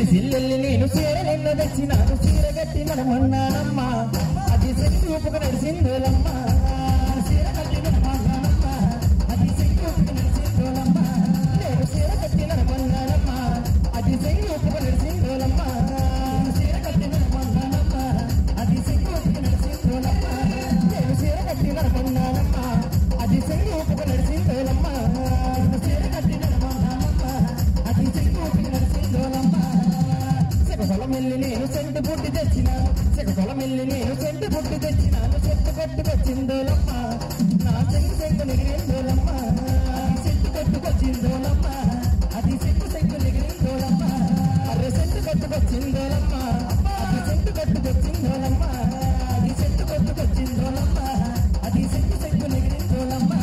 సిరిసిల్లెల్లి నేను చీరలెన్న తెచ్చినాను చీర కట్టి నడమన్నానమ్మా అది సెంగుపుకు నడిసిందోలమ్మా చీర కట్టి నడమన్నానమ్మా అది సెంగుపుకు నడిసిందోలమ్మా నేను చీర కట్టి నడమన్నానమ్మా అది సెంగుపుకు నడిసిందోలమ్మా చీర కట్టి నడమన్నానమ్మా అది సెంగుపుకు నడిసిందోలమ్మా నేను చీర కట్టి నడమన్నానమ్మా అది సెంగుపుకు నడిసిందోలమ్మా చీర కట్టి నడమన్నానమ్మా అది సెంగుపుకు నడిసిందోలమ్మా సెగపొలమెల్లి నేను చెట్టు పుట్టి తెచ్చినాను సెగపొలమెల్లి నేను చెట్టు పుట్టి తెచ్చినాను చెట్టు కట్టుకొచ్చిందోలమ్మా నా చెట్టు చెట్టు నిగిరిందోలమ్మా చెట్టు కట్టుకొచ్చిందోలమ్మా అది చెట్టు చెట్టు నిగిరిందోలమ్మా అరే చెట్టు కట్టుకొచ్చిందోలమ్మా అది చెట్టు కట్టుకొచ్చిందోలమ్మా అది చెట్టు కట్టుకొచ్చిందోలమ్మా అది చెట్టు చెట్టు నిగిరిందోలమ్మా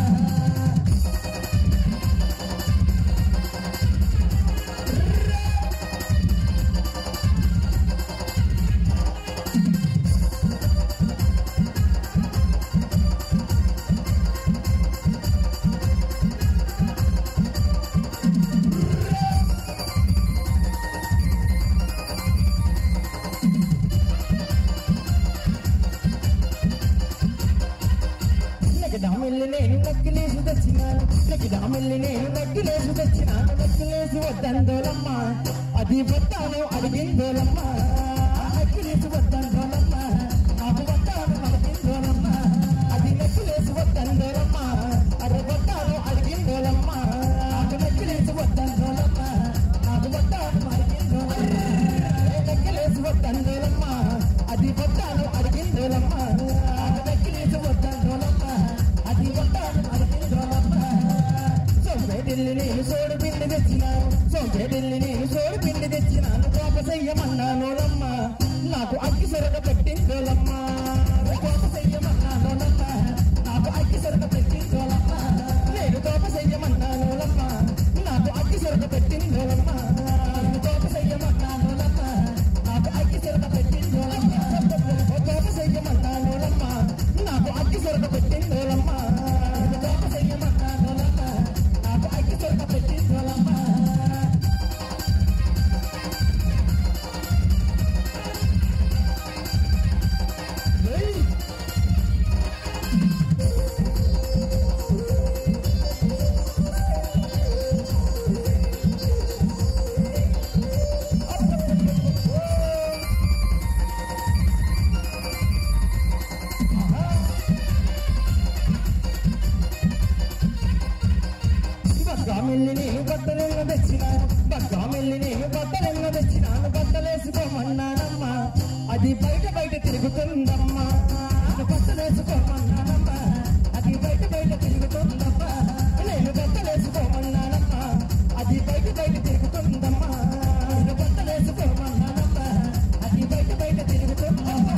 డామెల్లి నేను నక్కిలేసి తెచ్చినాను డామెల్లి నేను నక్కిలేసి తెచ్చినాను నక్కిలేసి వద్దందోలమ్మా అది వద్దాను అడిగిందోలమ్మా నక్కిలేసి వద్దందోలమ్మా నాకు వద్దాను అడిగిందోలమ్మా అది నక్కిలేసి వద్దందోలమ్మా అది వద్దాను అడిగిందోలమ్మా నాకు నక్కిలేసి వద్దందోలమ్మా నాకు వద్దాను అడిగిందోలమ్మా నక్కిలేసి వద్దందోలమ్మా అది వద్దాను అడిగిందోలమ్మా నాకు నక్కిలేసి వద్దందోలమ్మా అది వద్దాను అడిగిందోలమ్మా సోంపేటెల్లి నేను సోడు పిండి తెచ్చినాను సోంపేటెల్లి నేను సోడు పిండి తెచ్చినాను కోప చెయ్యమన్నానోలమ్మా నాకు అగ్గి సొరక పెట్టిందోలమ్మా కోప చెయ్యమన్నానోలమ్మా నాకు అగ్గి సొరక పెట్టిందోలమ్మా నేను కోప చెయ్యమన్నానోలమ్మా నాకు అగ్గి సొరక పెట్టిందోలమ్మా కోప చెయ్యమన్నానోలమ్మా నాకు అగ్గి సొరక పెట్టిందోలమ్మా కోప చెయ్యమన్నానోలమ్మా నాకు అగ్గి సొరక పెట్టిందోలమ్మా కోప చెయ్యమన్నానోలమ్మా నాకు అగ్గి సొరక పెట్టిందోలమ్మా బగ్గామెల్లి నేను బట్టలెన్న తెచ్చినాను బగ్గామెల్లి నేను బట్టలెన్న తెచ్చినాను బట్టలేసుకోమన్నానమ్మా అది బయట బయట తిరుగుతుందమ్మా బట్టలేసుకోమన్నానమ్మా అది బయట బయట తిరుగుతుందమ్మా నేను బట్టలేసుకోమన్నానమ్మా అది బయట బయట తిరుగుతుందమ్మా బట్టలేసుకోమన్నానమ్మా అది బయట బయట తిరుగుతుందమ్మా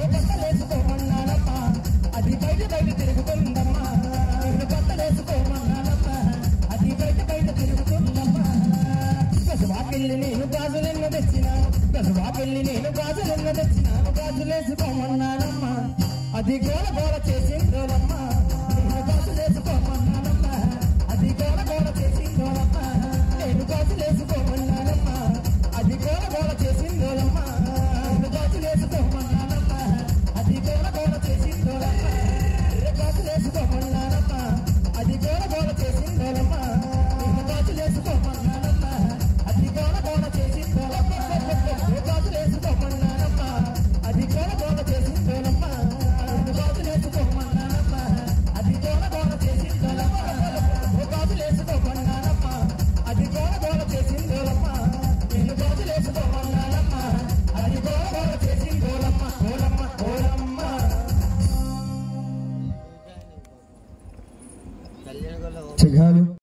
బట్టలేసుకోమన్నానమ్మా అది బయట బయట తిరుగుతుందమ్మా బట్టలేసుకోమన్నానమ్మా అది బయట బయట తిరుగుతుందమ్మా గజవాకెళ్ళి నేను గాజులెన్న తెచ్చినాను గజవాకెళ్ళి నేను గాజులెన్న తెచ్చినాను గాజులేసుకోమన్నానమ్మా అది గోల గోల చేసిందోలమ్మా